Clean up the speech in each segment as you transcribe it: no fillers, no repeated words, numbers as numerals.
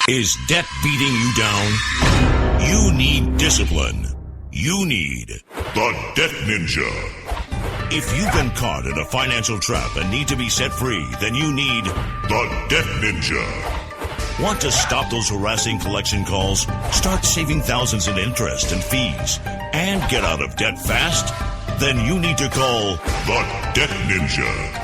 Is debt beating you down? You need discipline. You need the Debt Ninja. If you've been caught in a financial trap and need to be set free, then you need the Debt Ninja. Want to stop those harassing collection calls, start saving thousands in interest and fees, and get out of debt fast? Then you need to call the Debt Ninja.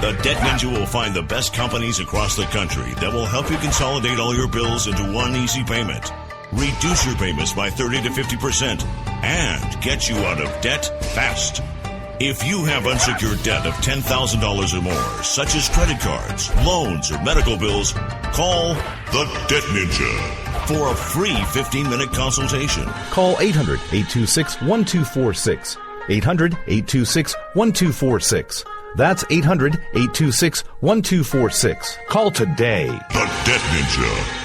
The Debt Ninja will find the best companies across the country that will help you consolidate all your bills into one easy payment, reduce your payments by 30 to 50%, and get you out of debt fast. If you have unsecured debt of $10,000 or more, such as credit cards, loans, or medical bills, call the Debt Ninja for a free 15-minute consultation. Call 800-826-1246. 800-826-1246. That's 800-826-1246. Call today. The Debt Ninja.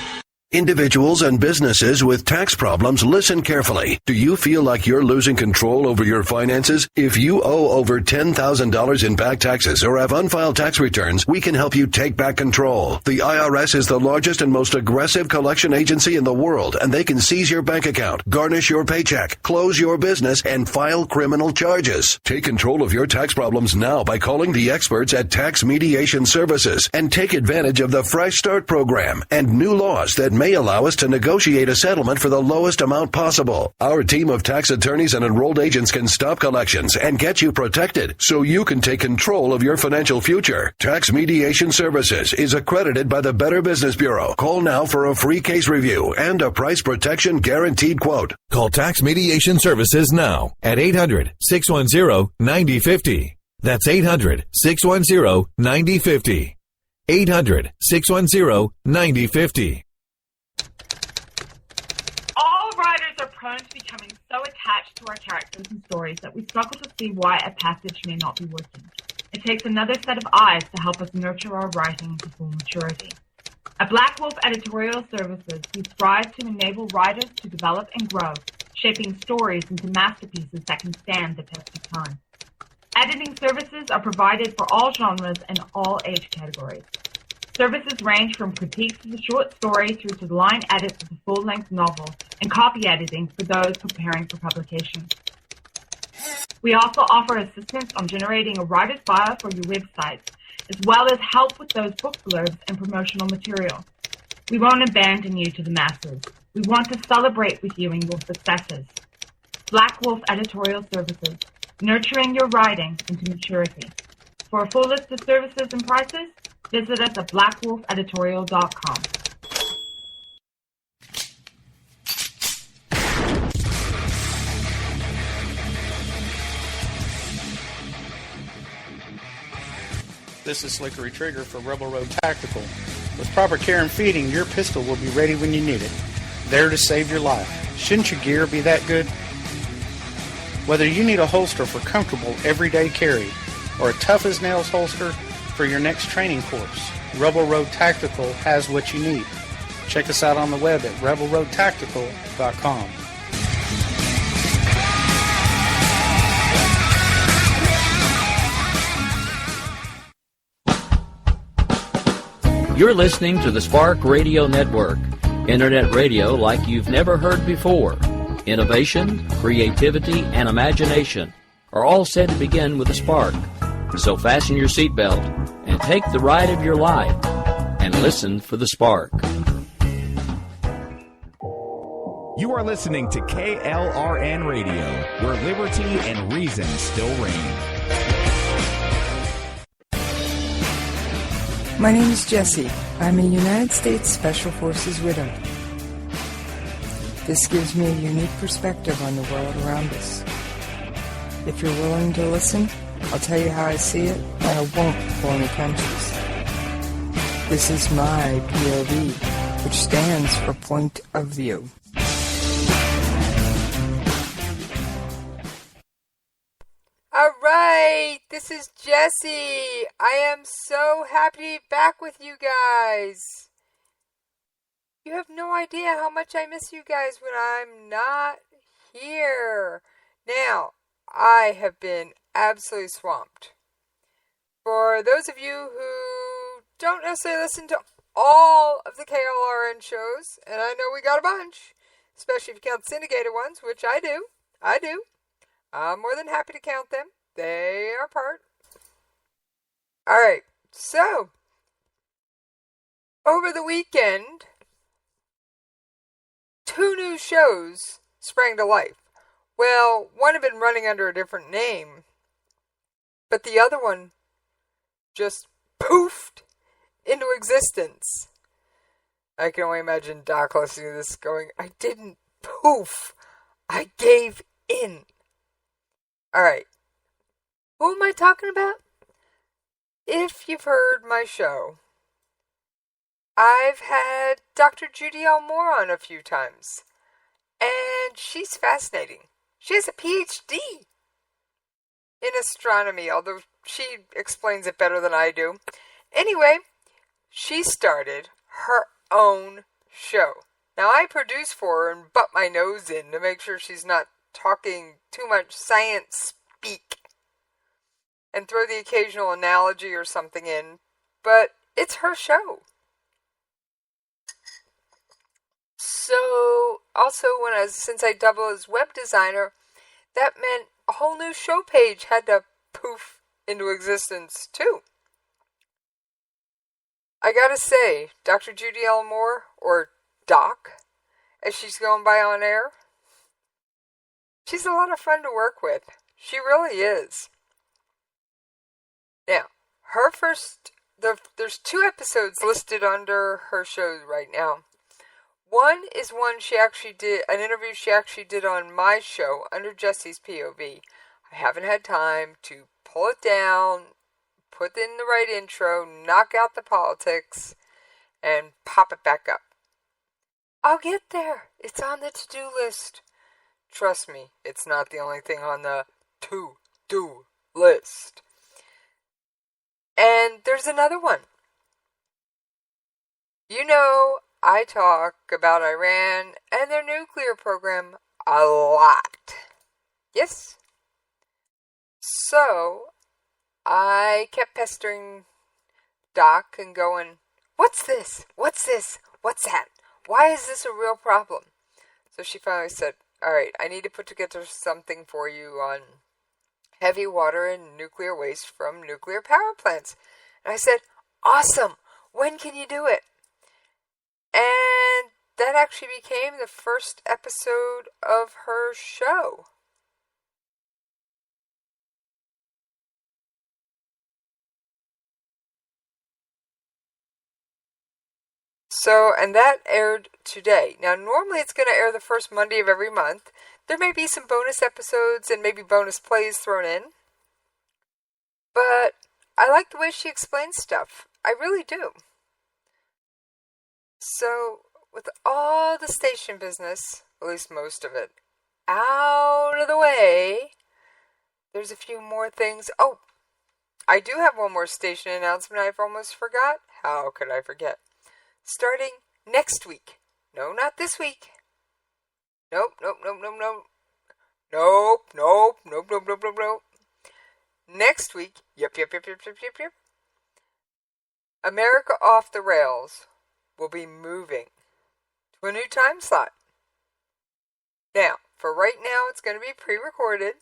Individuals and businesses with tax problems, listen carefully. Do you feel like you're losing control over your finances? If you owe over $10,000 in back taxes or have unfiled tax returns, we can help you take back control. The IRS is the largest and most aggressive collection agency in the world, and they can seize your bank account, garnish your paycheck, close your business, and file criminal charges. Take control of your tax problems now by calling the experts at Tax Mediation Services and take advantage of the Fresh Start program and new laws that may allow us to negotiate a settlement for the lowest amount possible. Our team of tax attorneys and enrolled agents can stop collections and get you protected so you can take control of your financial future. Tax Mediation Services is accredited by the Better Business Bureau. Call now for a free case review and a price protection guaranteed quote. Call Tax Mediation Services now at 800-610-9050. That's 800-610-9050. 800-610-9050. Writers are prone to becoming so attached to our characters and stories that we struggle to see why a passage may not be working. It takes another set of eyes to help us nurture our writing to full maturity. At Black Wolf Editorial Services, we strive to enable writers to develop and grow, shaping stories into masterpieces that can stand the test of time. Editing services are provided for all genres and all age categories. Services range from critiques of the short story through to the line edits of the full-length novel and copy editing for those preparing for publication. We also offer assistance on generating a writer's bio for your website, as well as help with those book blurbs and promotional material. We won't abandon you to the masses. We want to celebrate with you in your successes. Black Wolf Editorial Services, nurturing your writing into maturity. For a full list of services and prices, visit us at blackwolfeditorial.com. This is Slickery Trigger for Rebel Road Tactical. With proper care and feeding, your pistol will be ready when you need it, there to save your life. Shouldn't your gear be that good? Whether you need a holster for comfortable everyday carry or a tough-as-nails holster for your next training course, Rebel Road Tactical has what you need. Check us out on the web at rebelroadtactical.com. You're listening to the Spark Radio Network, internet radio like you've never heard before. Innovation, creativity, and imagination are all said to begin with a spark. So fasten your seatbelt and take the ride of your life and listen for the spark. You are listening to KLRN Radio, where liberty and reason still reign. My name is Jessie. I'm a United States Special Forces widow. This gives me a unique perspective on the world around us. If you're willing to listen, I'll tell you how I see it, and I won't pull any punches. This is my POV, which stands for Point of View. All right, this is Jessie. I am so happy to be back with you guys. You have no idea how much I miss you guys when I'm not here. Now, I have been absolutely swamped. For those of you who don't necessarily listen to all of the KLRN shows, and I know we got a bunch, especially if you count syndicated ones, which I do. I'm more than happy to count them. They are part. Alright, so, over the weekend, 2 new shows sprang to life. Well, one had been running under a different name, but the other one just poofed into existence. I can only imagine Doc listening to this going, I didn't poof, I gave in. Alright, who am I talking about? If you've heard my show, I've had Dr. Judy L. Moore on a few times, and she's fascinating. She has a PhD in astronomy, although she explains it better than I do. Anyway, she started her own show. Now, I produce for her and butt my nose in to make sure she's not talking too much science speak and throw the occasional analogy or something in, but it's her show. So, also, since I double as web designer, that meant a whole new show page had to poof into existence, too. I gotta say, Dr. Judy L. Moore, or Doc, as she's going by on air, she's a lot of fun to work with. She really is. Now, there's 2 episodes listed under her show right now. One is one she actually did, an interview she actually did on my show under Jessie's POV. I haven't had time to pull it down, put in the right intro, knock out the politics, and pop it back up. I'll get there. It's on the to-do list. Trust me, it's not the only thing on the to-do list. And there's another one. You know, I talk about Iran and their nuclear program a lot. Yes? So, I kept pestering Doc and going, what's this? What's this? What's that? Why is this a real problem? So she finally said, alright, I need to put together something for you on heavy water and nuclear waste from nuclear power plants. And I said, awesome! When can you do it? And that actually became the first episode of her show. So, and that aired today. Now, normally it's going to air the first Monday of every month. There may be some bonus episodes and maybe bonus plays thrown in. But I like the way she explains stuff. I really do. So, with all the station business, at least most of it, out of the way, there's a few more things. Oh, I do have one more station announcement I've almost forgot. How could I forget? Starting next week. No, not this week. Nope. Next week, yep. America Off the Rails will be moving to a new time slot. Now, for right now, it's going to be pre-recorded,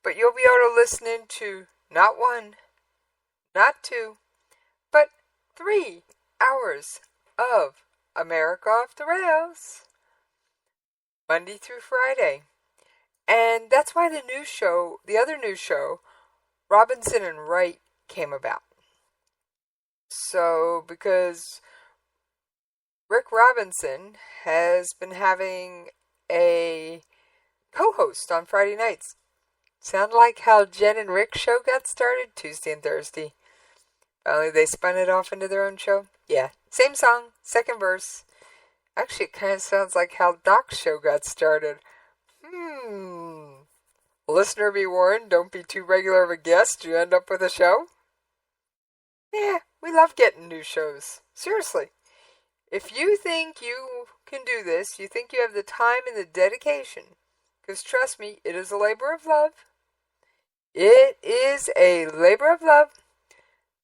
but you'll be able to listen into not 1, not 2, but 3 hours of America Off the Rails, Monday through Friday. And that's why the other new show, Robinson and Wright, came about. So, because Rick Robinson has been having a co-host on Friday nights. Sound like how Jen and Rick's show got started? Tuesday and Thursday. Finally, they spun it off into their own show. Yeah, same song, second verse. Actually, it kind of sounds like how Doc's show got started. Listener be warned, don't be too regular of a guest, you end up with a show. Yeah, we love getting new shows. Seriously. If you think you can do this, you think you have the time and the dedication, because trust me, it is a labor of love. It is a labor of love.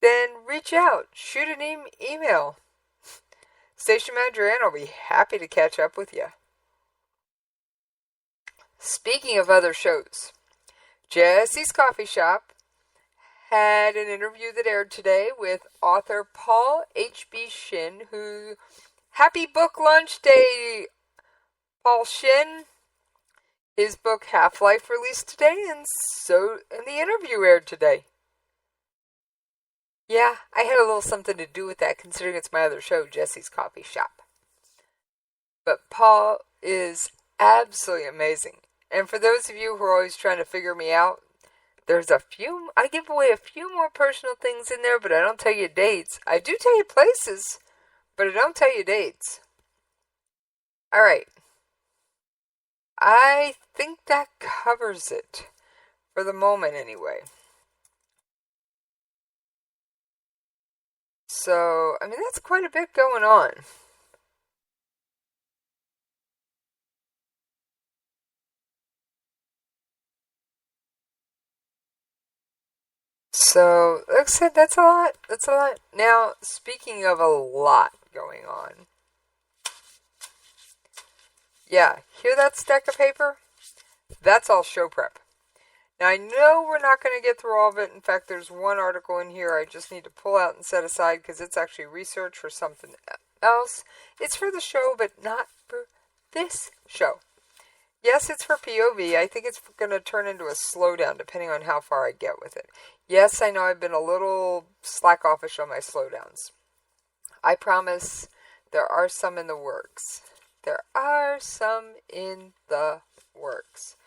Then reach out, shoot an email. Station Manager Ann will be happy to catch up with you. Speaking of other shows, Jessie's Coffee Shop had an interview that aired today with author Paul H.B. Shin, who, happy book launch day, Paul Shin. His book Half-Life released today, and the interview aired today. Yeah, I had a little something to do with that, considering it's my other show, Jessie's Coffee Shop. But Paul is absolutely amazing. And for those of you who are always trying to figure me out, I give away a few more personal things in there, but I don't tell you dates. I do tell you places, but I don't tell you dates. Alright. I think that covers it. For the moment, anyway. So, that's quite a bit going on. So, like I said, that's a lot. Now, speaking of a lot going on. Yeah, hear that stack of paper? That's all show prep. Now, I know we're not going to get through all of it. In fact, there's one article in here I just need to pull out and set aside because it's actually research for something else. It's for the show, but not for this show. Yes, it's for POV. I think it's going to turn into a slowdown depending on how far I get with it. Yes, I know I've been a little slack-offish on my slowdowns. I promise there are some in the works. There are some in the works.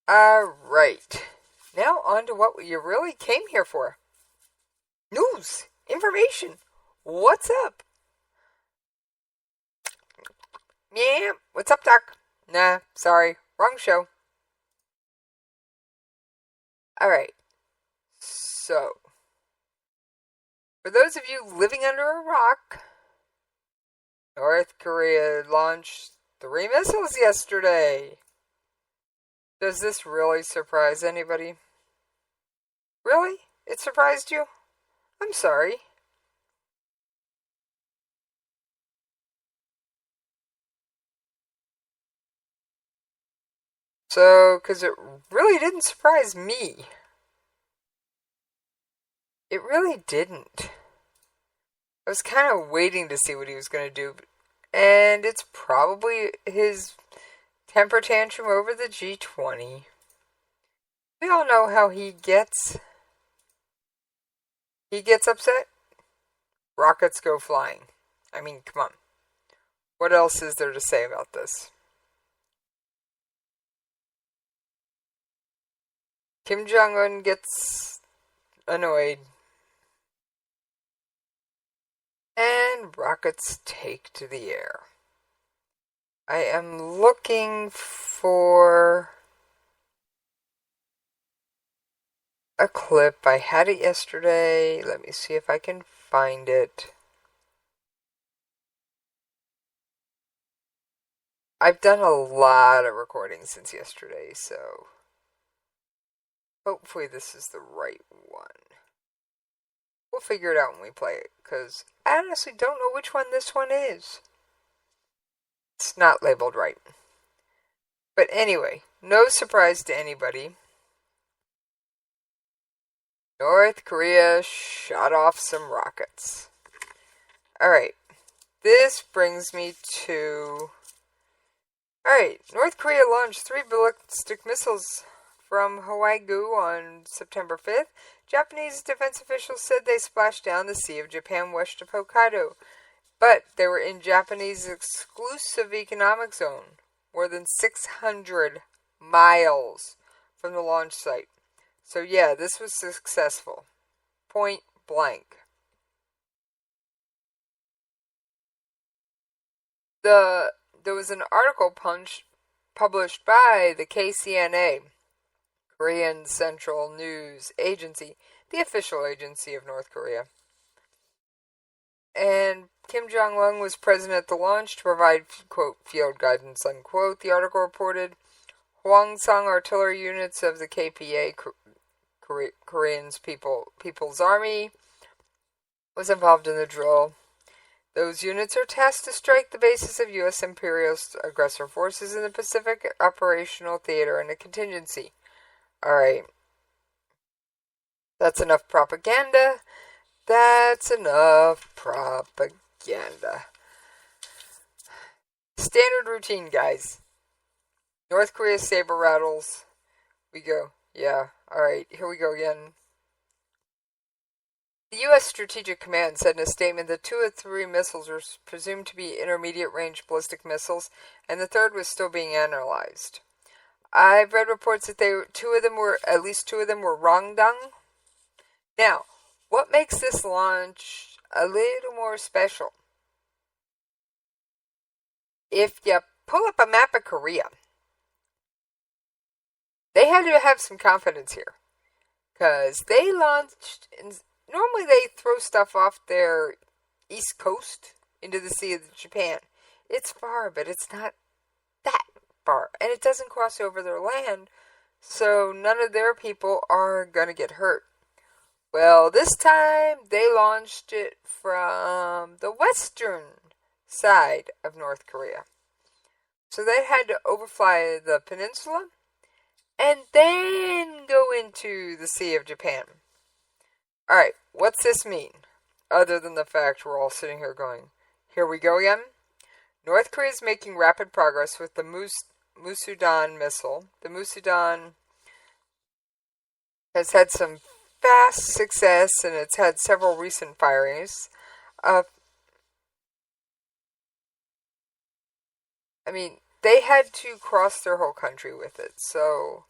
Alright. Now on to what you really came here for. News. Information. What's up? Yeah, what's up, Doc? Nah, sorry. Wrong show. Alright. So, for those of you living under a rock, North Korea launched 3 missiles yesterday. Does this really surprise anybody? Really? It surprised you? I'm sorry. So, because it really didn't surprise me. It really didn't. I was kind of waiting to see what he was going to do. And it's probably his temper tantrum over the G20. We all know how he gets. He gets upset. Rockets go flying. I mean, come on. What else is there to say about this? Kim Jong-un gets annoyed. And rockets take to the air. I am looking for a clip. I had it yesterday. Let me see if I can find it. I've done a lot of recordings since yesterday, so hopefully this is the right one. We'll figure it out when we play it, because I honestly don't know which one this one is. It's not labeled right. But anyway, no surprise to anybody. North Korea shot off some rockets. Alright, this brings me to... Alright, North Korea launched 3 ballistic missiles from Hawaii-gu on September 5th. Japanese defense officials said they splashed down the Sea of Japan west of Hokkaido, but they were in Japanese exclusive economic zone, more than 600 miles from the launch site. So yeah, this was successful. Point blank. There was an article published by the KCNA, Korean Central News Agency, the official agency of North Korea. And Kim Jong-un was present at the launch to provide, quote, field guidance, unquote. The article reported Hwasong artillery units of the KPA, Korean's People's Army, was involved in the drill. Those units are tasked to strike the bases of U.S. imperialist aggressor forces in the Pacific Operational Theater and a contingency. Alright. That's enough propaganda. That's enough propaganda. Standard routine, guys. North Korea saber rattles. We go. Yeah. Alright, here we go again. The U.S. Strategic Command said in a statement that 2 of 3 missiles were presumed to be intermediate-range ballistic missiles, and the third was still being analyzed. I've read reports that at least two of them were Rongdang. Now, what makes this launch a little more special? If you pull up a map of Korea, they had to have some confidence here, because they launched. Normally they throw stuff off their east coast into the Sea of Japan. It's far, but it's not that far. And it doesn't cross over their land, so none of their people are going to get hurt. Well, this time they launched it from the western side of North Korea. So they had to overfly the peninsula and then go into the Sea of Japan. Alright, what's this mean? Other than the fact we're all sitting here going, here we go again? North Korea is making rapid progress with the Musudan missile. The Musudan has had some fast success, and it's had several recent firings. They had to cross their whole country with it, so...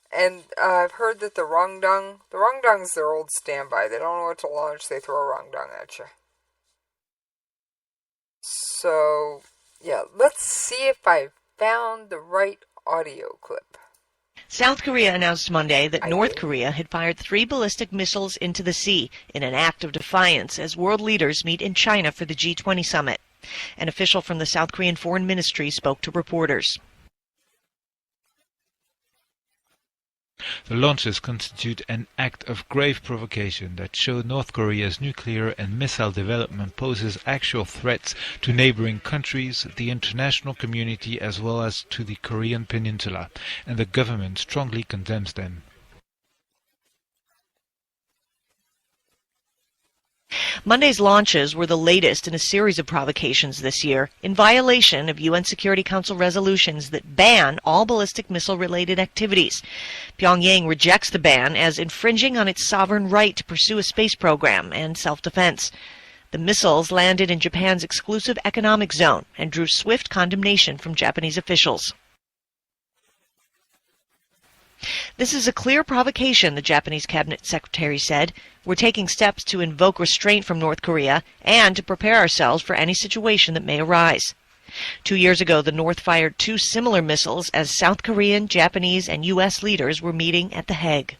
And I've heard that the Rongdang's their old standby. They don't know what to launch, they throw a Rongdang at you. So, yeah, let's see if I found the right audio clip. South Korea announced Monday that North Korea had fired 3 ballistic missiles into the sea in an act of defiance as world leaders meet in China for the G20 summit. An official from the South Korean Foreign Ministry spoke to reporters. The launches constitute an act of grave provocation that show North Korea's nuclear and missile development poses actual threats to neighboring countries, the international community, as well as to the Korean peninsula, and the government strongly condemns them. Monday's launches were the latest in a series of provocations this year, in violation of UN Security Council resolutions that ban all ballistic missile-related activities. Pyongyang rejects the ban as infringing on its sovereign right to pursue a space program and self-defense. The missiles landed in Japan's exclusive economic zone and drew swift condemnation from Japanese officials. This is a clear provocation, the Japanese cabinet secretary said. We're taking steps to invoke restraint from North Korea and to prepare ourselves for any situation that may arise. 2 years ago, the North fired 2 similar missiles as South Korean, Japanese, and U.S. leaders were meeting at The Hague.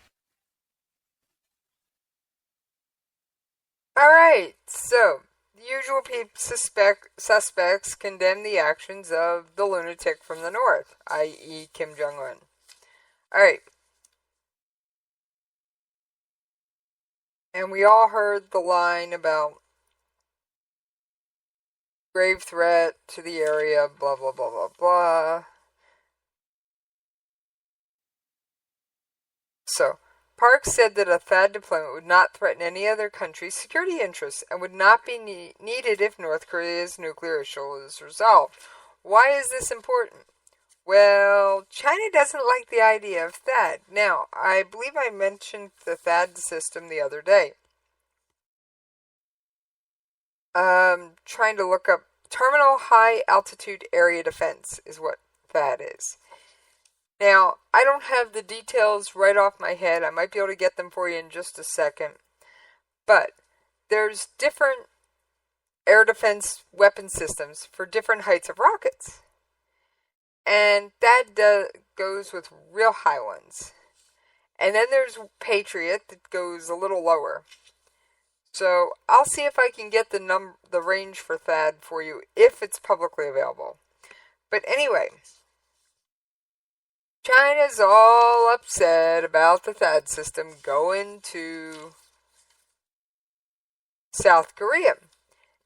All right, so the usual suspects condemn the actions of the lunatic from the North, i.e. Kim Jong-un. All right. And we all heard the line about grave threat to the area, blah, blah, blah, blah, blah. So, Park said that a THAAD deployment would not threaten any other country's security interests and would not be needed if North Korea's nuclear issue is resolved. Why is this important? Well, China doesn't like the idea of THAAD. Now, I believe I mentioned the THAAD system the other day. Trying to look up Terminal High Altitude Area Defense is what THAAD is. Now, I don't have the details right off my head. I might be able to get them for you in just a second. But there's different air defense weapon systems for different heights of rockets. And that goes with real high ones. And then there's Patriot that goes a little lower. So I'll see if I can get the range for THAAD for you if it's publicly available. But anyway, China's all upset about the THAAD system going to South Korea.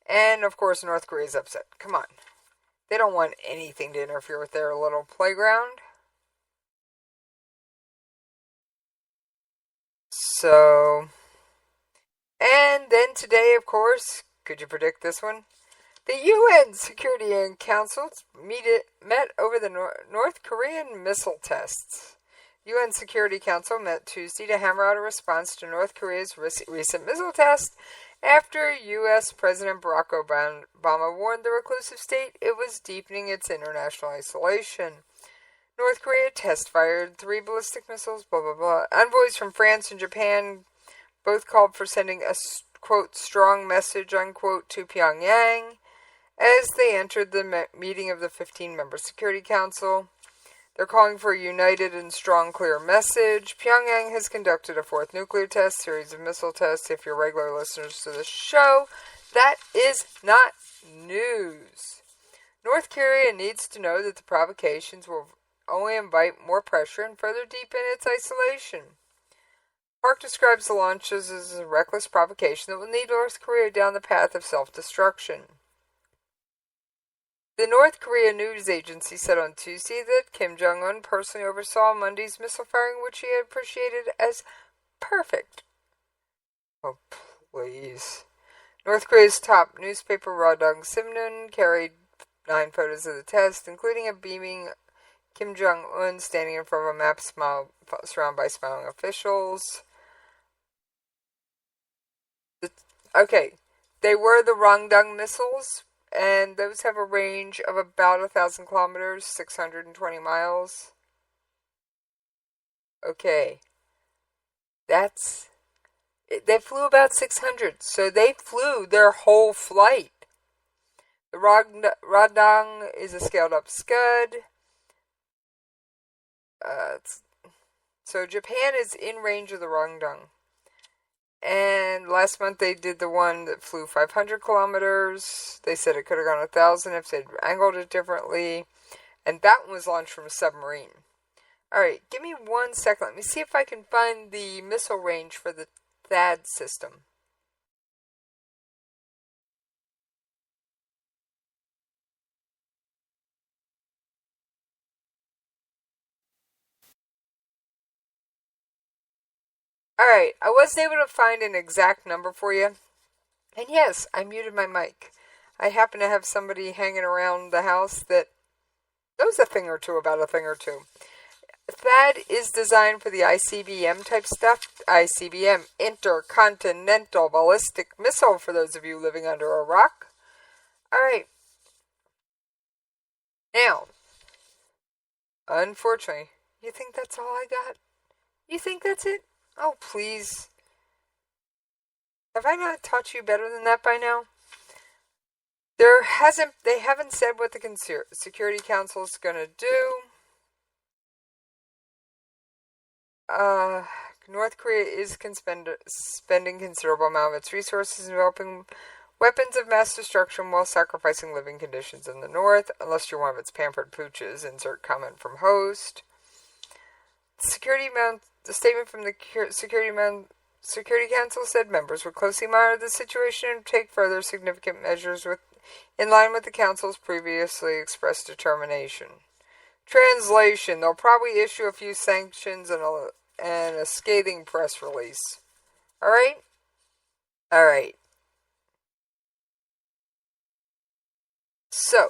And, of course, North Korea's upset. Come on. They don't want anything to interfere with their little playground. So, and then today, of course, could you predict this one? The UN Security Council met over the North Korean missile tests. UN Security Council met Tuesday to hammer out a response to North Korea's recent missile test after U.S. President Barack Obama warned the reclusive state it was deepening its international isolation. North Korea test-fired 3 ballistic missiles, blah, blah, blah. Envoys from France and Japan both called for sending a, quote, strong message, unquote, to Pyongyang as they entered the meeting of the 15-member Security Council. They're calling for a united and strong, clear message. Pyongyang has conducted a 4th nuclear test, series of missile tests. If you're regular listeners to the show, that is not news. North Korea needs to know that the provocations will only invite more pressure and further deepen its isolation. Park describes the launches as a reckless provocation that will lead North Korea down the path of self-destruction. The North Korea news agency said on Tuesday that Kim Jong-un personally oversaw Monday's missile firing, which he had appreciated as perfect. Oh, please. North Korea's top newspaper, Rodong Sinmun, carried 9 photos of the test, including a beaming Kim Jong-un standing in front of a map surrounded by smiling officials. Okay, they were the Rangdang missiles, and those have a range of about 1,000 kilometers, 620 miles. Okay, they flew about 600, so they flew their whole flight. The Rangdang is a scaled-up Scud. So Japan is in range of the Rangdang. And last month they did the one that flew 500 kilometers. They said it could have gone 1,000 if they'd angled it differently. And that one was launched from a submarine. Alright, give me 1 second. Let me see if I can find the missile range for the THAAD system. Alright, I wasn't able to find an exact number for you. And yes, I muted my mic. I happen to have somebody hanging around the house that knows a thing or two about a thing or two. THAAD is designed for the ICBM type stuff. ICBM, Intercontinental Ballistic Missile, for those of you living under a rock. Alright. Now, unfortunately, you think that's all I got? You think that's it? Oh, please. Have I not taught you better than that by now? They haven't said what the Security Council is going to do. North Korea is spending considerable amount of its resources in developing weapons of mass destruction while sacrificing living conditions in the North, unless you're one of its pampered pooches. Insert comment from host. The statement from the Security Council said members would closely monitor the situation and take further significant measures in line with the Council's previously expressed determination. Translation: they'll probably issue a few sanctions and a scathing press release. Alright? Alright. So.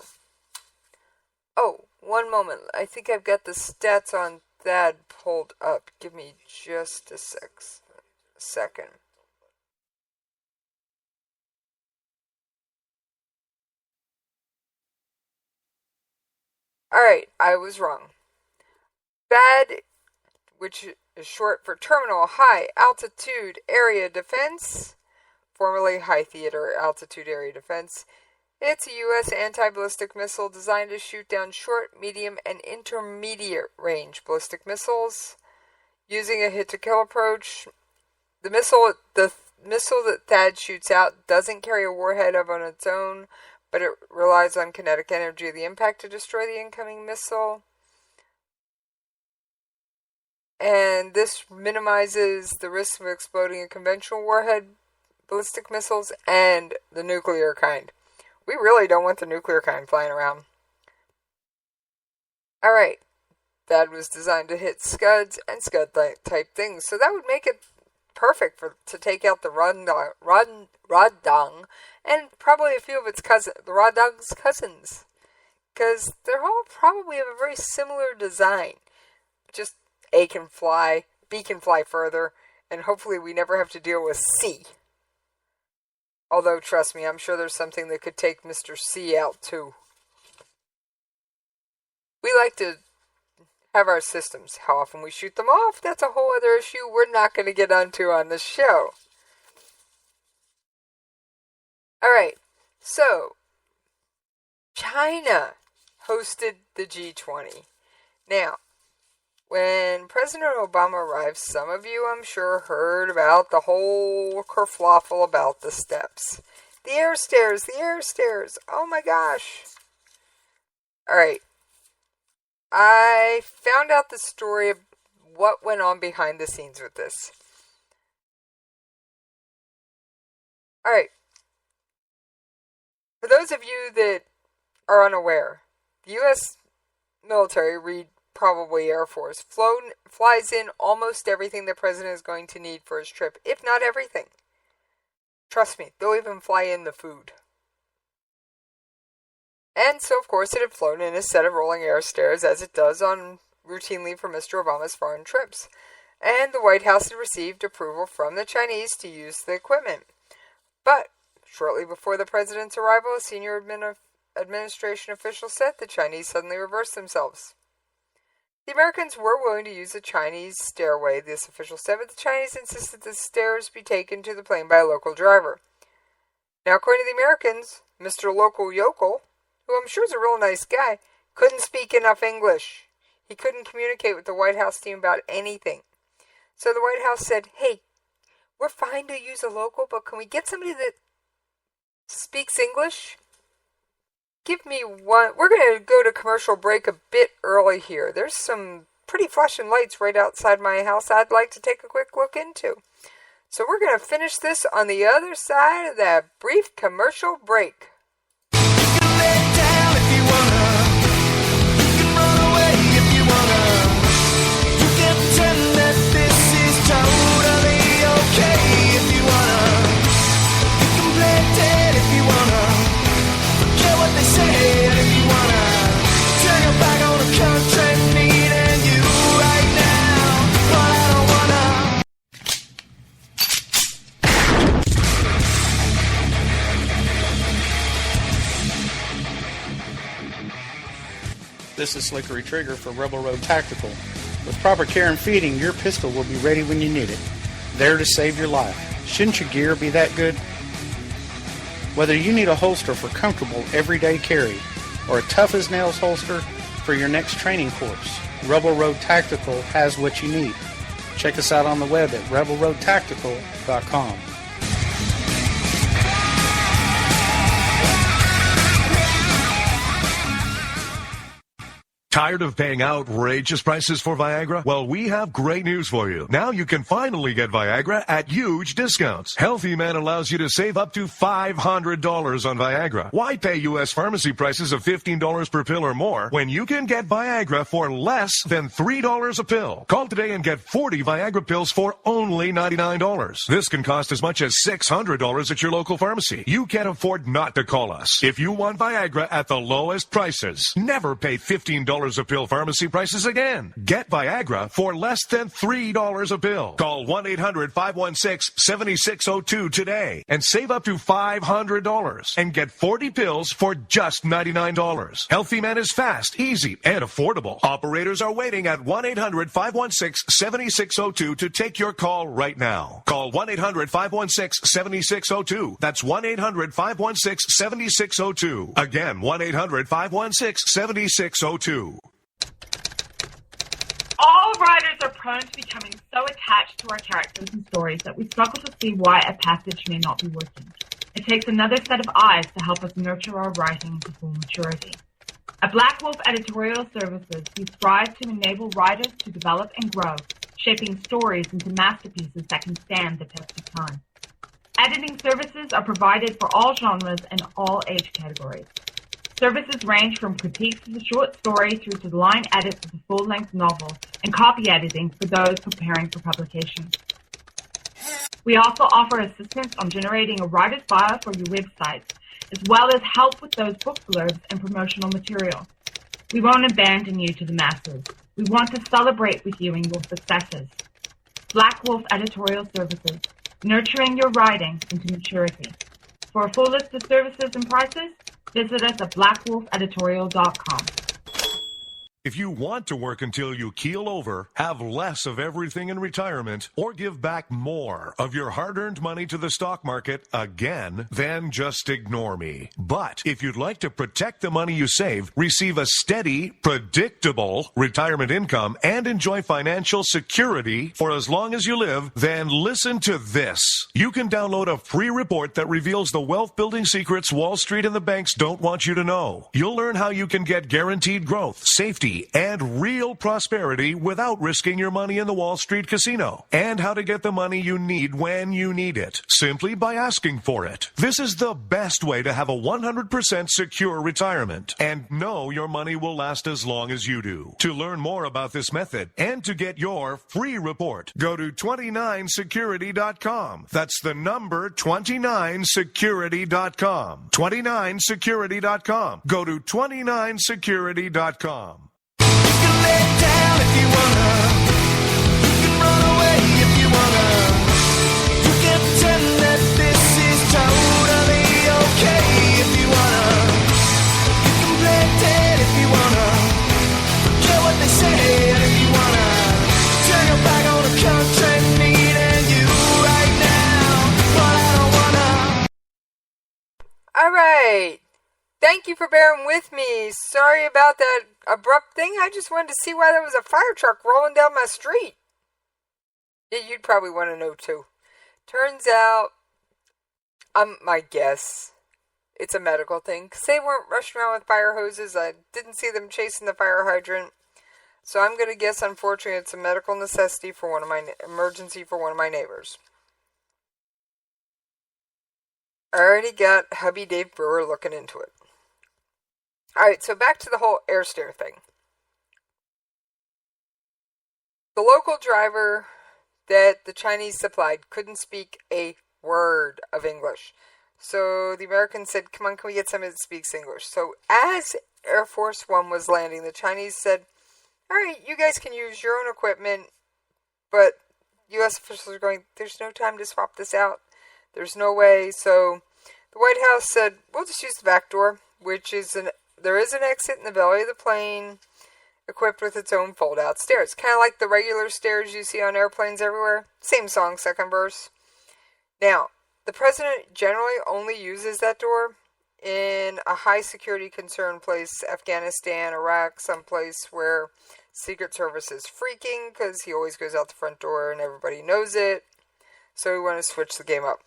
Oh, one moment. I think I've got the stats on THAAD pulled up. Give me just a second. Alright, I was wrong. THAAD, which is short for Terminal High Altitude Area Defense, formerly High Theater Altitude Area Defense. It's a U.S. anti-ballistic missile designed to shoot down short, medium, and intermediate range ballistic missiles using a hit-to-kill approach. The missile that THAAD shoots out doesn't carry a warhead on its own, but it relies on kinetic energy of the impact to destroy the incoming missile. And this minimizes the risk of exploding a conventional warhead ballistic missiles and the nuclear kind. We really don't want the nuclear kind flying around. Alright, that was designed to hit Scuds and Scud-type things, so that would make it perfect to take out the Rodong and probably a few of its cousins, the Rodong's cousins, because they're all probably of a very similar design. Just A can fly, B can fly further, and hopefully we never have to deal with C. Although, trust me, I'm sure there's something that could take Mr. C out too. We like to have our systems. How often we shoot them off, that's a whole other issue we're not going to get onto on the show. Alright, so China hosted the G20. Now, when President Obama arrived, some of you, I'm sure, heard about the whole kerfluffle about the steps. The air stairs, oh my gosh. Alright, I found out the story of what went on behind the scenes with this. Alright, for those of you that are unaware, the U.S. military, read probably Air Force, flies in almost everything the president is going to need for his trip, if not everything. Trust me, they'll even fly in the food. And so, of course, it had flown in a set of rolling air stairs, as it does routinely for Mr. Obama's foreign trips. And the White House had received approval from the Chinese to use the equipment. But shortly before the president's arrival, a senior administration official said the Chinese suddenly reversed themselves. The Americans were willing to use the Chinese stairway, this official said, but the Chinese insisted the stairs be taken to the plane by a local driver. Now, according to the Americans, Mr. Local Yokel, who I'm sure is a real nice guy, couldn't speak enough English. He couldn't communicate with the White House team about anything. So the White House said, hey, we're fine to use a local, but can we get somebody that speaks English? Give me one. We're going to go to commercial break a bit early here. There's some pretty flashing lights right outside my house I'd like to take a quick look into. So we're going to finish this on the other side of that brief commercial break. This is Slickery Trigger for Rebel Road Tactical. With proper care and feeding, your pistol will be ready when you need it. There to save your life. Shouldn't your gear be that good? Whether you need a holster for comfortable everyday carry or a tough-as-nails holster for your next training course, Rebel Road Tactical has what you need. Check us out on the web at rebelroadtactical.com. Tired of paying outrageous prices for Viagra? Well, we have great news for you. Now you can finally get Viagra at huge discounts. Healthy Man allows you to save up to $500 on Viagra. Why pay U.S. pharmacy prices of $15 per pill or more when you can get Viagra for less than $3 a pill? Call today and get 40 Viagra pills for only $99. This can cost as much as $600 at your local pharmacy. You can't afford not to call us. If you want Viagra at the lowest prices, never pay $15 a pill pharmacy prices again. Get Viagra for less than $3 a pill. Call 1-800-516-7602 today and save up to $500 and get 40 pills for just $99. Healthy Man is fast, easy, and affordable. Operators are waiting at 1-800-516-7602 to take your call right now. Call 1-800-516-7602. That's 1-800-516-7602. Again, 1-800-516-7602. All writers are prone to becoming so attached to our characters and stories that we struggle to see why a passage may not be working. It takes another set of eyes to help us nurture our writing to full maturity. At Black Wolf Editorial Services, we strive to enable writers to develop and grow, shaping stories into masterpieces that can stand the test of time. Editing services are provided for all genres and all age categories. Services range from critiques of the short story through to line edits of the full-length novel and copy editing for those preparing for publication. We also offer assistance on generating a writer's bio for your websites, as well as help with those book blurbs and promotional material. We won't abandon you to the masses. We want to celebrate with you in your successes. Black Wolf Editorial Services, nurturing your writing into maturity. For a full list of services and prices, visit us at blackwolfeditorial.com. If you want to work until you keel over, have less of everything in retirement, or give back more of your hard-earned money to the stock market again, then just ignore me. But if you'd like to protect the money you save, receive a steady, predictable retirement income, and enjoy financial security for as long as you live, then listen to this. You can download a free report that reveals the wealth-building secrets Wall Street and the banks don't want you to know. You'll learn how you can get guaranteed growth, safety, and real prosperity without risking your money in the Wall Street casino, and how to get the money you need when you need it, simply by asking for it. This is the best way to have a 100% secure retirement, and know your money will last as long as you do. To learn more about this method, and to get your free report, go to 29security.com. That's the number 29security.com. 29security.com. Go to 29security.com. All right. Thank you for bearing with me. Sorry about that abrupt thing. I just wanted to see why there was a fire truck rolling down my street. Yeah, you'd probably want to know too. Turns out, my guess, it's a medical thing. Because they weren't rushing around with fire hoses. I didn't see them chasing the fire hydrant. So I'm going to guess, unfortunately, it's a medical necessity for emergency for one of my neighbors. I already got hubby Dave Brewer looking into it. Alright, so back to the whole air stair thing. The local driver that the Chinese supplied couldn't speak a word of English. So the Americans said, come on, can we get somebody that speaks English? So as Air Force One was landing, the Chinese said, alright, you guys can use your own equipment, but U.S. officials are going, there's no time to swap this out. There's no way. So the White House said, we'll just use the back door, which is there is an exit in the belly of the plane equipped with its own fold-out stairs. Kind of like the regular stairs you see on airplanes everywhere. Same song, second verse. Now, the president generally only uses that door in a high-security concern place, Afghanistan, Iraq, someplace where Secret Service is freaking because he always goes out the front door and everybody knows it. So we want to switch the game up.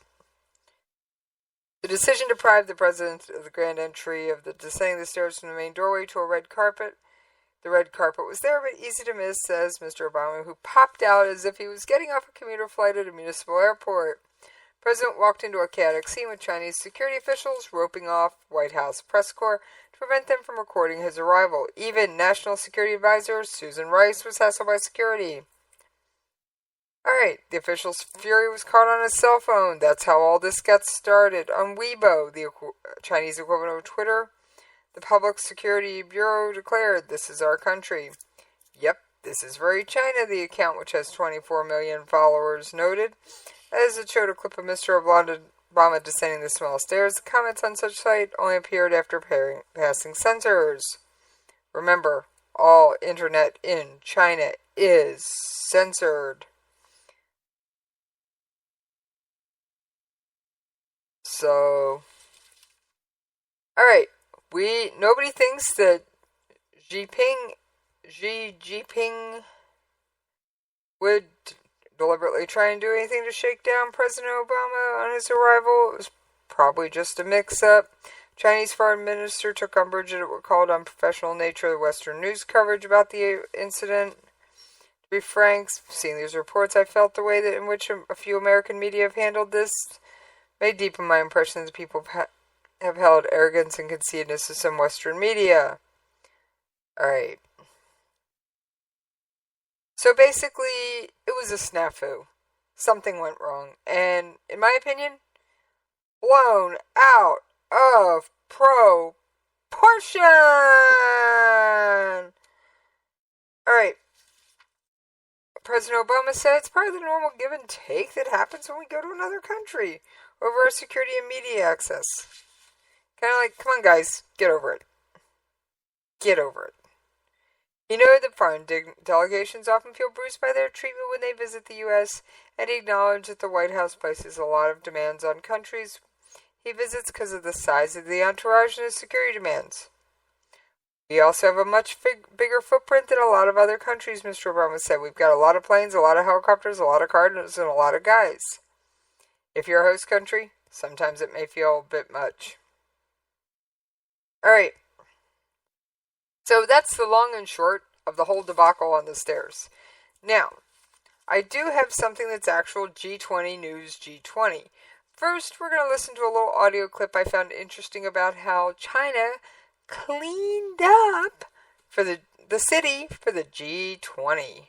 The decision deprived the president of the grand entry of descending the stairs from the main doorway to a red carpet. The red carpet was there, but easy to miss, says Mr. Obama, who popped out as if he was getting off a commuter flight at a municipal airport. The president walked into a chaotic scene with Chinese security officials roping off White House press corps to prevent them from recording his arrival. Even National Security Advisor Susan Rice was hassled by security. Alright, the official's fury was caught on his cell phone. That's how all this got started. On Weibo, the Chinese equivalent of Twitter, the Public Security Bureau declared, this is our country. Yep, this is very China, the account, which has 24 million followers, noted. As it showed a clip of Mr. Obama descending the small stairs, the comments on such site only appeared after passing censors. Remember, all internet in China is censored. So, alright, nobody thinks that Xi Jinping would deliberately try and do anything to shake down President Obama on his arrival. It was probably just a mix-up. Chinese foreign minister took umbrage at what called unprofessional nature of the Western news coverage about the incident. To be frank, seeing these reports, I felt the way that in which a few American media have handled this may deepen my impression that people have held arrogance and conceitedness to some Western media. Alright. So basically, it was a snafu. Something went wrong. And, in my opinion, blown out of proportion! Alright. President Obama said it's part of the normal give and take that happens when we go to another country over our security and media access. Kind of like, come on guys, get over it. Get over it. He noted that foreign delegations often feel bruised by their treatment when they visit the U.S., and he acknowledged that the White House places a lot of demands on countries he visits because of the size of the entourage and his security demands. We also have a much bigger footprint than a lot of other countries, Mr. Obama said. We've got a lot of planes, a lot of helicopters, a lot of cars, and a lot of guys. If you're a host country, sometimes it may feel a bit much. Alright. So that's the long and short of the whole debacle on the stairs. Now, I do have something that's actual G20 news G20. First, we're going to listen to a little audio clip I found interesting about how China cleaned up for the city for the G20.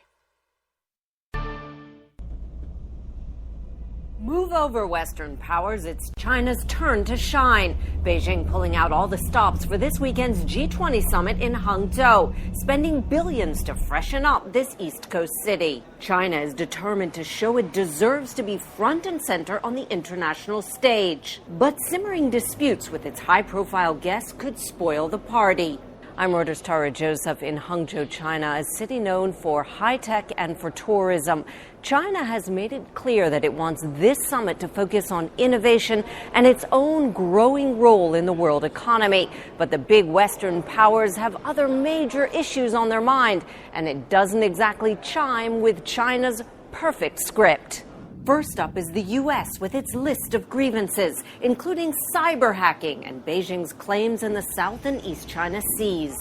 Move over, Western powers. It's China's turn to shine. Beijing pulling out all the stops for this weekend's G20 summit in Hangzhou, spending billions to freshen up this East Coast city. China is determined to show it deserves to be front and center on the international stage. But simmering disputes with its high-profile guests could spoil the party. I'm Reuters' Tara Joseph in Hangzhou, China, a city known for high-tech and for tourism. China has made it clear that it wants this summit to focus on innovation and its own growing role in the world economy. But the big Western powers have other major issues on their mind, and it doesn't exactly chime with China's perfect script. First up is the U.S. with its list of grievances, including cyber hacking and Beijing's claims in the South and East China Seas.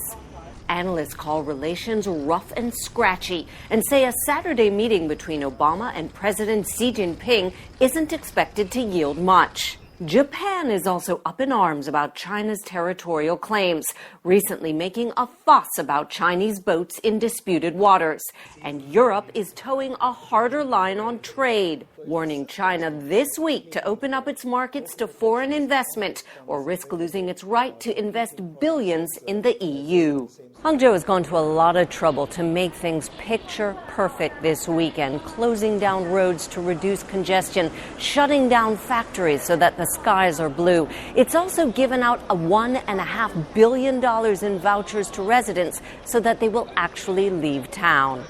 Analysts call relations rough and scratchy and say a Saturday meeting between Obama and President Xi Jinping isn't expected to yield much. Japan is also up in arms about China's territorial claims, recently making a fuss about Chinese boats in disputed waters. And Europe is towing a harder line on trade, warning China this week to open up its markets to foreign investment or risk losing its right to invest billions in the EU. Hangzhou has gone to a lot of trouble to make things picture perfect this weekend, closing down roads to reduce congestion, shutting down factories so that the skies are blue. It's also given out a $1.5 billion in vouchers to residents so that they will actually leave town.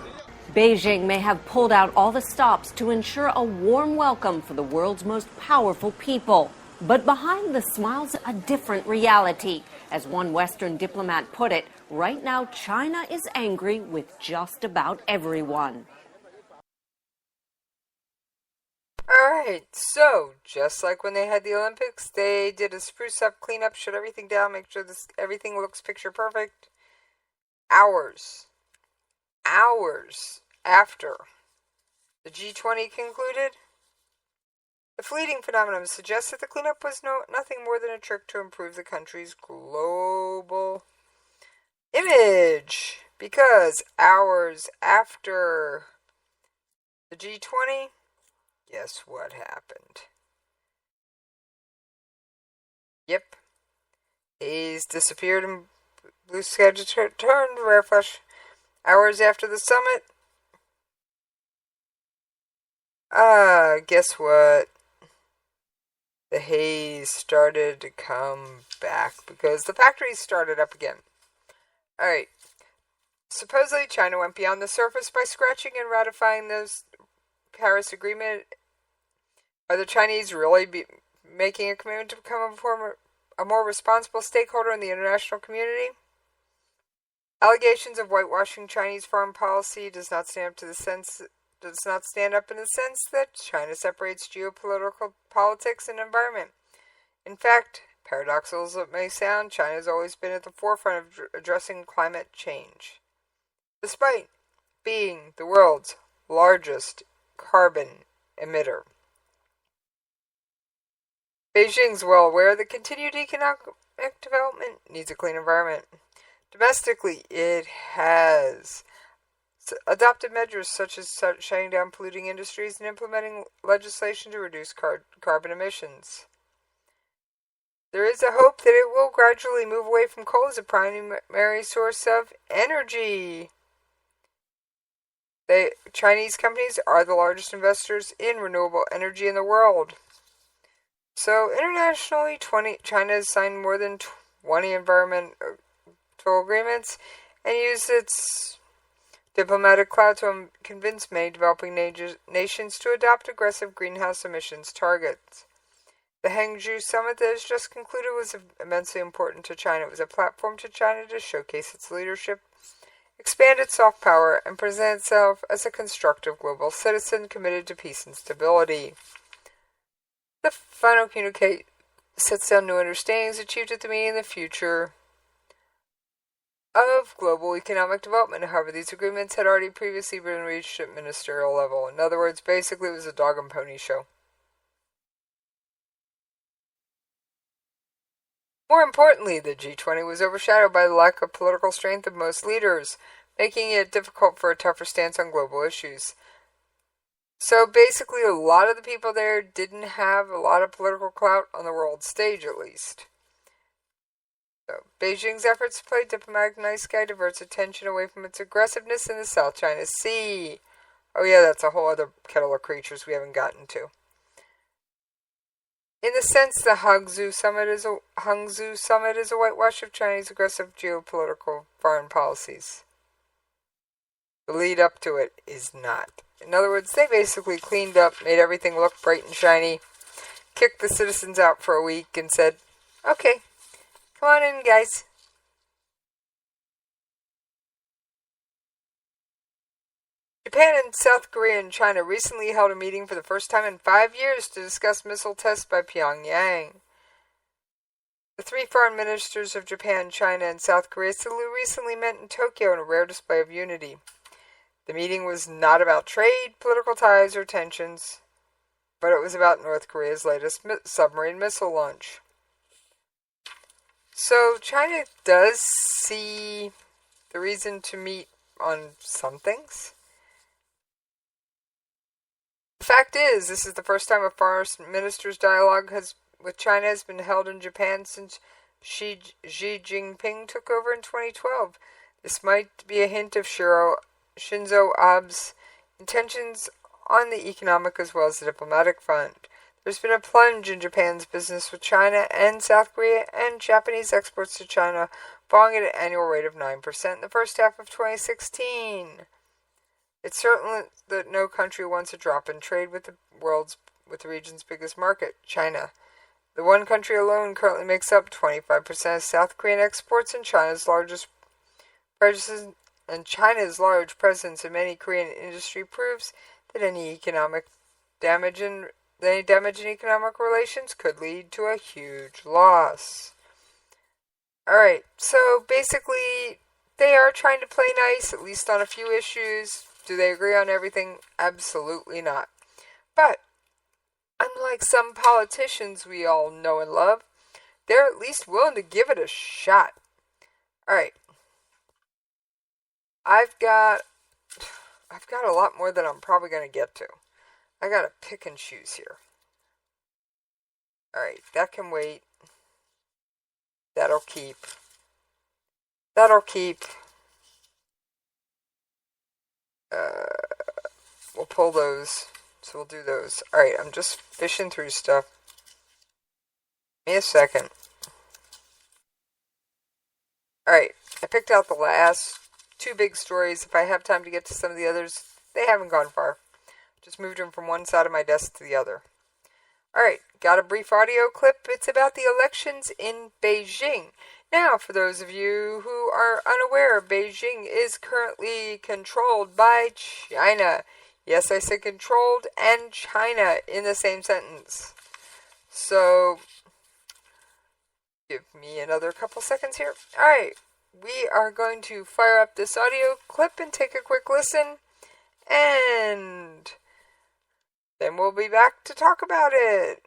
Beijing may have pulled out all the stops to ensure a warm welcome for the world's most powerful people. But behind the smiles, a different reality. As one Western diplomat put it, right now China is angry with just about everyone. Alright, so, just like when they had the Olympics, they did a spruce up, clean up, shut everything down, make sure everything looks picture perfect. Hours after the G20 concluded, the fleeting phenomenon suggests that the cleanup was nothing more than a trick to improve the country's global image. Because hours after the G20, guess what happened? Yep. He's disappeared and blue sky turned rare flash. Hours after the summit. Guess what? The haze started to come back because the factories started up again. Alright. Supposedly China went beyond the surface by scratching and ratifying this Paris Agreement. Are the Chinese really making a commitment to become a more responsible stakeholder in the international community? Allegations of whitewashing Chinese foreign policy does not stand up in the sense that China separates geopolitical politics and environment. In fact, paradoxical as it may sound, China has always been at the forefront of addressing climate change, despite being the world's largest carbon emitter. Beijing's well aware that continued economic development needs a clean environment. Domestically, it has adopted measures such as shutting down polluting industries and implementing legislation to reduce carbon emissions. There is a hope that it will gradually move away from coal as a primary source of energy. Chinese companies are the largest investors in renewable energy in the world. So internationally, China has signed more than 20 environmental agreements and used its diplomatic clout to convince many developing nations to adopt aggressive greenhouse emissions targets. The Hangzhou summit that has just concluded was immensely important to China. It was a platform to China to showcase its leadership, expand its soft power, and present itself as a constructive global citizen committed to peace and stability. The final communique sets down new understandings achieved at the meeting in the future of global economic development. However, these agreements had already previously been reached at ministerial level. In other words, basically it was a dog and pony show. More importantly, the G20 was overshadowed by the lack of political strength of most leaders, making it difficult for a tougher stance on global issues. So basically, a lot of the people there didn't have a lot of political clout on the world stage, at least. So, Beijing's efforts to play diplomatic nice guy diverts attention away from its aggressiveness in the South China Sea. Oh yeah, that's a whole other kettle of creatures we haven't gotten to. In the sense, the Hangzhou summit is a whitewash of Chinese aggressive geopolitical foreign policies. The lead up to it is not. In other words, they basically cleaned up, made everything look bright and shiny, kicked the citizens out for a week, and said, okay, come on in, guys. Japan and South Korea and China recently held a meeting for the first time in 5 years to discuss missile tests by Pyongyang. The three foreign ministers of Japan, China, and South Korea recently met in Tokyo in a rare display of unity. The meeting was not about trade, political ties, or tensions, but it was about North Korea's latest submarine missile launch. So China does see the reason to meet on some things. The fact is, this is the first time a foreign minister's dialogue with China has been held in Japan since Xi Jinping took over in 2012. This might be a hint of Shinzo Abe's intentions on the economic as well as the diplomatic front. There's been a plunge in Japan's business with China and South Korea, and Japanese exports to China falling at an annual rate of 9% in the first half of 2016. It's certain that no country wants a drop in trade with the region's biggest market, China. The one country alone currently makes up 25% of South Korean exports, and China's large presence in many Korean industry proves that any damage in economic relations could lead to a huge loss. Alright, so basically they are trying to play nice, at least on a few issues. Do they agree on everything? Absolutely not. But, unlike some politicians we all know and love, they're at least willing to give it a shot. Alright. I've got a lot more than I'm probably going to get to. I got to pick and choose here. Alright, that can wait. That'll keep. We'll pull those. So we'll do those. Alright, I'm just fishing through stuff. Give me a second. Alright, I picked out the last two big stories. If I have time to get to some of the others, they haven't gone far. Just moved them from one side of my desk to the other. Alright, got a brief audio clip. It's about the elections in Beijing. Now, for those of you who are unaware, Beijing is currently controlled by China. Yes, I said controlled and China in the same sentence. So, give me another couple seconds here. Alright, we are going to fire up this audio clip and take a quick listen. And then we'll be back to talk about it.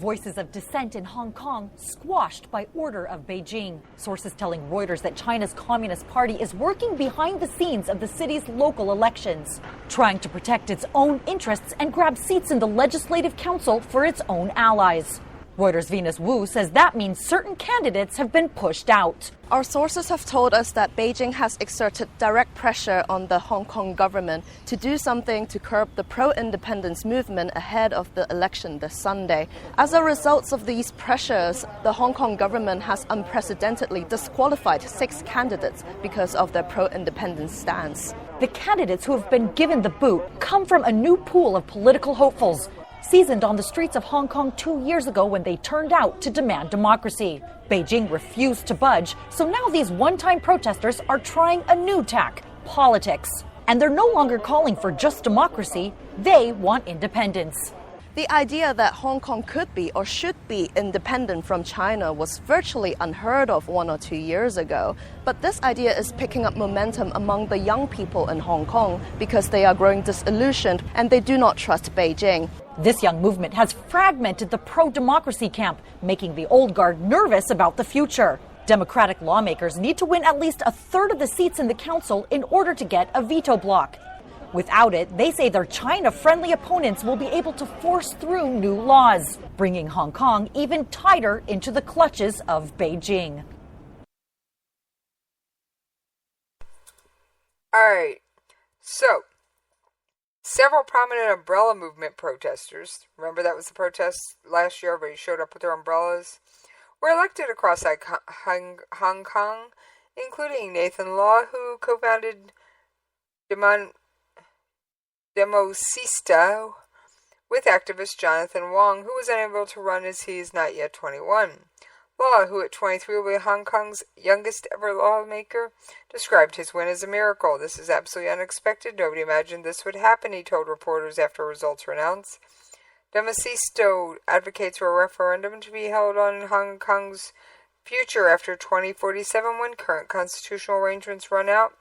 Voices of dissent in Hong Kong squashed by order of Beijing. Sources telling Reuters that China's Communist Party is working behind the scenes of the city's local elections, trying to protect its own interests and grab seats in the Legislative Council for its own allies. Reuters' Venus Wu says that means certain candidates have been pushed out. Our sources have told us that Beijing has exerted direct pressure on the Hong Kong government to do something to curb the pro-independence movement ahead of the election this Sunday. As a result of these pressures, the Hong Kong government has unprecedentedly disqualified 6 candidates because of their pro-independence stance. The candidates who have been given the boot come from a new pool of political hopefuls, seasoned on the streets of Hong Kong 2 years ago when they turned out to demand democracy. Beijing refused to budge, so now these one-time protesters are trying a new tack, politics. And they're no longer calling for just democracy, they want independence. The idea that Hong Kong could be or should be independent from China was virtually unheard of 1 or 2 years ago. But this idea is picking up momentum among the young people in Hong Kong because they are growing disillusioned and they do not trust Beijing. This young movement has fragmented the pro-democracy camp, making the old guard nervous about the future. Democratic lawmakers need to win at least a third of the seats in the council in order to get a veto bloc. Without it, they say their China-friendly opponents will be able to force through new laws, bringing Hong Kong even tighter into the clutches of Beijing. All right, so several prominent umbrella movement protesters, remember that was the protest last year, everybody showed up with their umbrellas, were elected across Hong Kong, including Nathan Law, who co-founded Demosista with activist Jonathan Wong, who was unable to run as he is not yet 21. Law, who at 23 will be Hong Kong's youngest ever lawmaker, described his win as a miracle. "This is absolutely unexpected. Nobody imagined this would happen," he told reporters after results were announced. Demosisto advocates for a referendum to be held on Hong Kong's future after 2047 when current constitutional arrangements run out,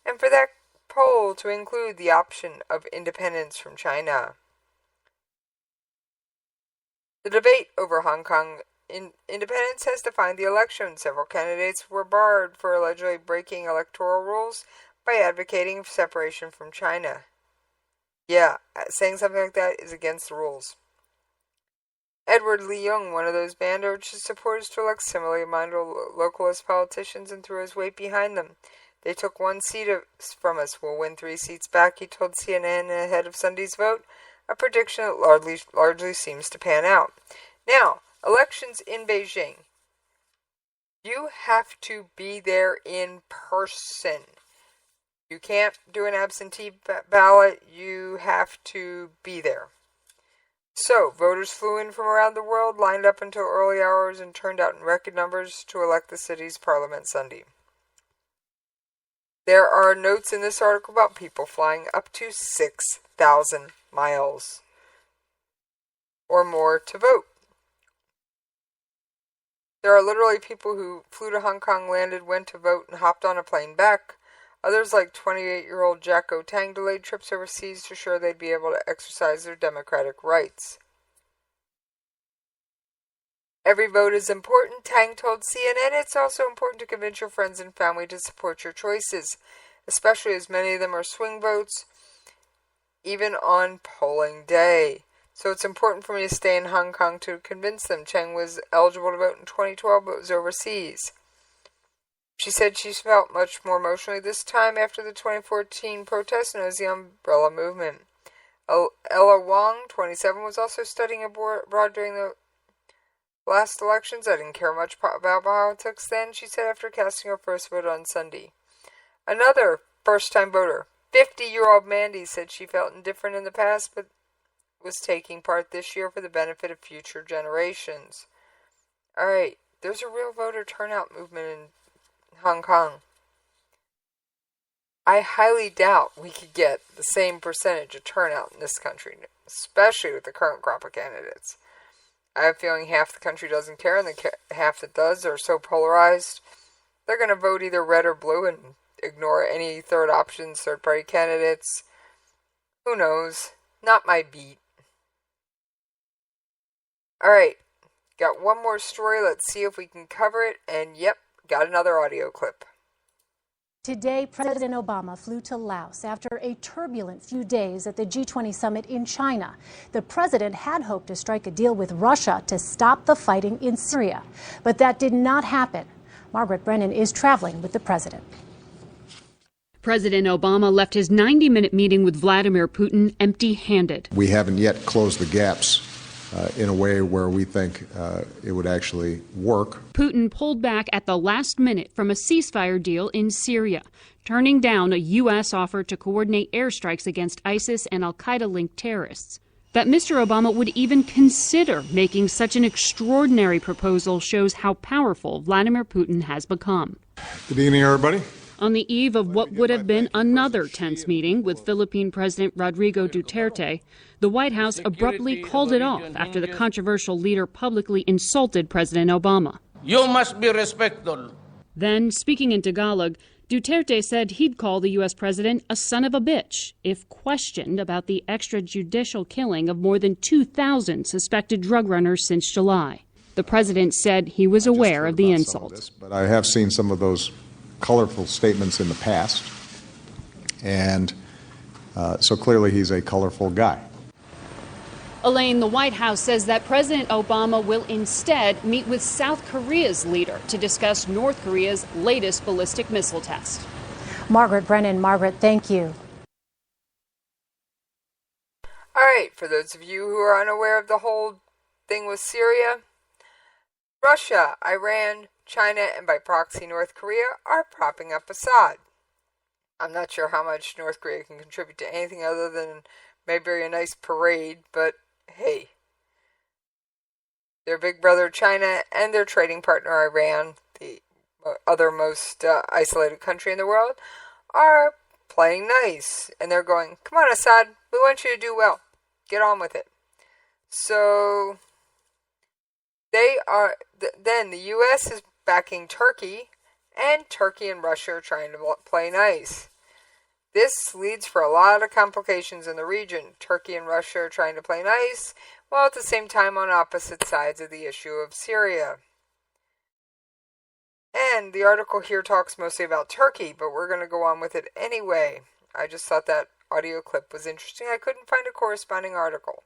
and for that poll to include the option of independence from China. The debate over Hong Kong independence has defined the election. Several candidates were barred for allegedly breaking electoral rules by advocating for separation from China. Yeah, saying something like that is against the rules. Edward Leung, one of those banned, urged his supporters to elect similarly minded localist politicians and threw his weight behind them. "They took 1 seat from us. We'll win 3 seats back," he told CNN ahead of Sunday's vote, a prediction that largely seems to pan out. Now, elections in Beijing. You have to be there in person. You can't do an absentee ballot. You have to be there. So, voters flew in from around the world, lined up until early hours, and turned out in record numbers to elect the city's parliament Sunday. There are notes in this article about people flying up to 6,000 miles or more to vote. There are literally people who flew to Hong Kong, landed, went to vote, and hopped on a plane back. Others, like 28-year-old Jacko Tang, delayed trips overseas to ensure they'd be able to exercise their democratic rights. "Every vote is important," Tang told CNN. "It's also important to convince your friends and family to support your choices, especially as many of them are swing votes, even on polling day. So it's important for me to stay in Hong Kong to convince them." Cheng was eligible to vote in 2012, but was overseas. She said she felt much more emotionally this time after the 2014 protest known as the Umbrella Movement. Ella Wong, 27, was also studying abroad during the last elections. "I didn't care much about politics then," she said after casting her first vote on Sunday. Another first-time voter, 50-year-old Mandy, said she felt indifferent in the past, but was taking part this year for the benefit of future generations. Alright, there's a real voter turnout movement in Hong Kong. I highly doubt we could get the same percentage of turnout in this country, especially with the current crop of candidates. I have a feeling half the country doesn't care, and the half that does are so polarized, they're going to vote either red or blue and ignore any third options, third-party candidates. Who knows? Not my beat. Alright, got one more story. Let's see if we can cover it. And yep, got another audio clip. Today, President Obama flew to Laos after a turbulent few days at the G20 summit in China. The president had hoped to strike a deal with Russia to stop the fighting in Syria, but that did not happen. Margaret Brennan is traveling with the president. President Obama left his 90-minute meeting with Vladimir Putin empty-handed. We haven't yet closed the gaps in a way where we think it would actually work. Putin pulled back at the last minute from a ceasefire deal in Syria, turning down a U.S. offer to coordinate airstrikes against ISIS and al-Qaeda-linked terrorists. That Mr. Obama would even consider making such an extraordinary proposal shows how powerful Vladimir Putin has become. Good evening, everybody. On the eve of what would have been another tense meeting with Philippine President Rodrigo Duterte, the White House abruptly called it off after the controversial leader publicly insulted President Obama. You must be respectful. Then, speaking in Tagalog, Duterte said he'd call the U.S. president a son of a bitch if questioned about the extrajudicial killing of more than 2,000 suspected drug runners since July. The president said he was aware of the insult. But I have seen some of those colorful statements in the past, and so clearly he's a colorful guy. Elaine, the White House says that President Obama will instead meet with South Korea's leader to discuss North Korea's latest ballistic missile test. Margaret Brennan. Margaret, thank you. All right, for those of you who are unaware of the whole thing with Syria, Russia, Iran, China, and by proxy North Korea are propping up Assad. I'm not sure how much North Korea can contribute to anything other than maybe a nice parade, but hey. Their big brother China and their trading partner Iran, the other most isolated country in the world, are playing nice. And they're going, come on Assad, we want you to do well. Get on with it. So they are, then the U.S. is backing Turkey, and Turkey and Russia are trying to play nice. This leads for a lot of complications in the region. Turkey and Russia are trying to play nice, while at the same time on opposite sides of the issue of Syria. And the article here talks mostly about Turkey, but we're going to go on with it anyway. I just thought that audio clip was interesting. I couldn't find a corresponding article.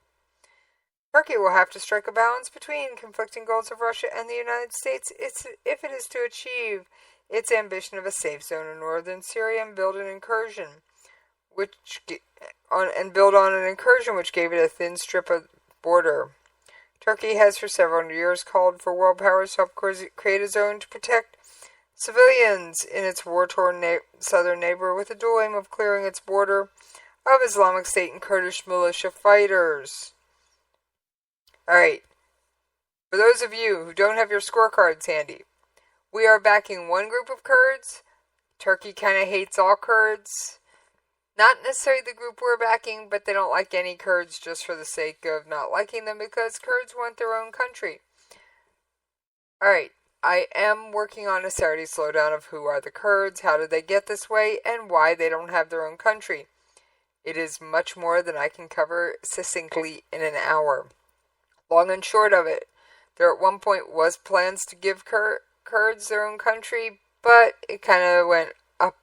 Turkey will have to strike a balance between conflicting goals of Russia and the United States if it is to achieve its ambition of a safe zone in northern Syria and build on an incursion which gave it a thin strip of border. Turkey has for several years called for world powers to help create a zone to protect civilians in its war-torn southern neighbor with the dual aim of clearing its border of Islamic State and Kurdish militia fighters. Alright, for those of you who don't have your scorecards handy, we are backing one group of Kurds. Turkey kind of hates all Kurds. Not necessarily the group we're backing, but they don't like any Kurds just for the sake of not liking them because Kurds want their own country. Alright, I am working on a Saturday slowdown of who are the Kurds, how did they get this way, and why they don't have their own country. It is much more than I can cover succinctly in an hour. Long and short of it, there at one point was plans to give Kurds their own country, but it kind of went up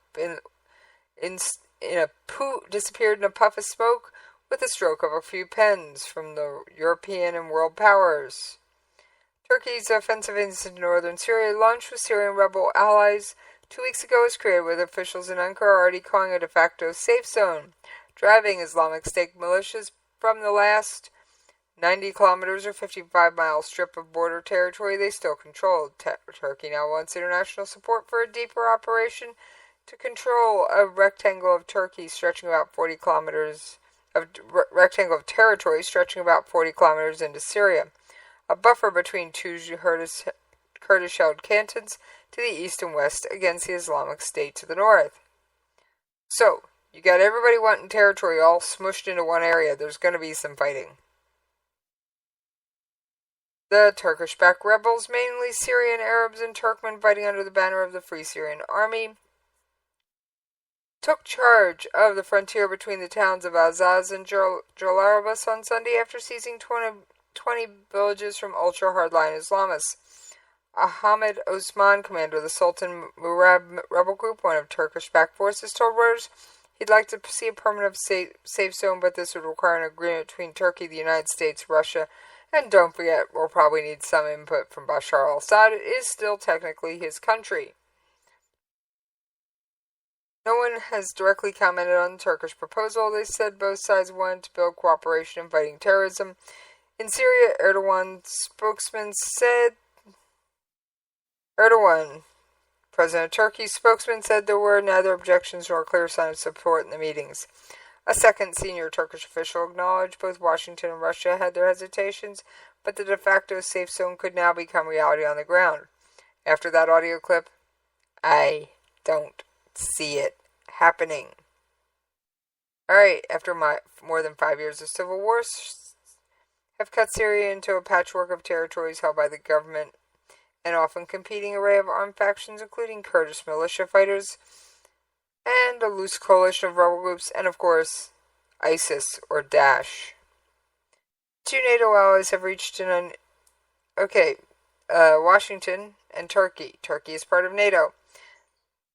disappeared in a puff of smoke with the stroke of a few pens from the European and world powers. Turkey's offensive into northern Syria, launched with Syrian rebel allies 2 weeks ago, was created with officials in Ankara already calling a de facto safe zone, driving Islamic State militias from the last 90 kilometers or 55-mile strip of border territory they still controlled. Turkey now wants international support for a deeper operation to control a rectangle of territory stretching about 40 kilometers into Syria, a buffer between two Kurdish-held cantons to the east and west against the Islamic State to the north. So, you got everybody wanting territory all smushed into one area. There's going to be some fighting. The Turkish-backed rebels, mainly Syrian Arabs and Turkmen fighting under the banner of the Free Syrian Army, took charge of the frontier between the towns of Azaz and Jalalabad on Sunday after seizing 20 villages from ultra-hardline Islamists. Ahmed Osman, commander of the Sultan Murad rebel group, one of Turkish-backed forces, told Reuters he'd like to see a permanent safe zone, but this would require an agreement between Turkey, the United States, Russia, and don't forget, we'll probably need some input from Bashar al-Assad. It is still technically his country. No one has directly commented on the Turkish proposal. They said both sides wanted to build cooperation in fighting terrorism. In Syria, President of Turkey's spokesman said there were neither objections nor clear sign of support in the meetings. A second senior Turkish official acknowledged both Washington and Russia had their hesitations, but the de facto safe zone could now become reality on the ground. After that audio clip, I don't see it happening. Alright, after more than 5 years of civil wars have cut Syria into a patchwork of territories held by the government and often competing array of armed factions, including Kurdish militia fighters and a loose coalition of rebel groups, and of course, ISIS or Daesh. Two NATO allies have reached Washington and Turkey. Turkey is part of NATO.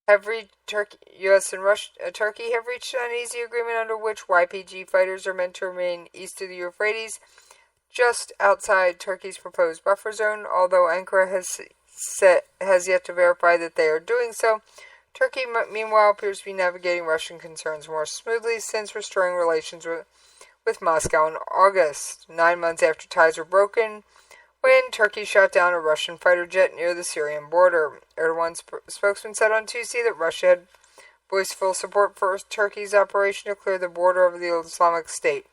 U.S. and Turkey have reached an uneasy agreement under which YPG fighters are meant to remain east of the Euphrates, just outside Turkey's proposed buffer zone. Although Ankara has yet to verify that they are doing so, Turkey, meanwhile, appears to be navigating Russian concerns more smoothly since restoring relations with Moscow in August, 9 months after ties were broken, when Turkey shot down a Russian fighter jet near the Syrian border. Erdogan's spokesman said on Tuesday that Russia had voiced full support for Turkey's operation to clear the border of the Islamic State.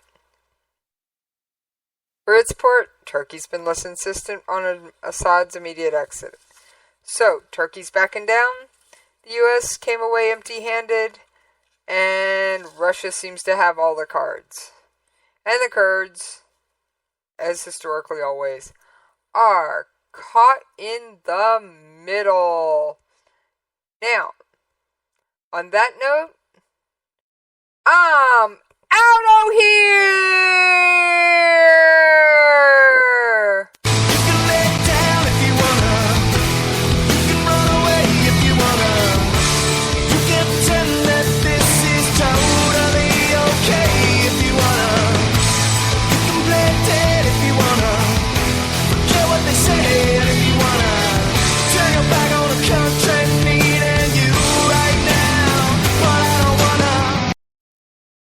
For its part, Turkey's been less insistent on Assad's immediate exit. So, Turkey's backing down, the U.S. came away empty-handed, and Russia seems to have all the cards. And the Kurds, as historically always, are caught in the middle. Now, on that note, I'm out of here!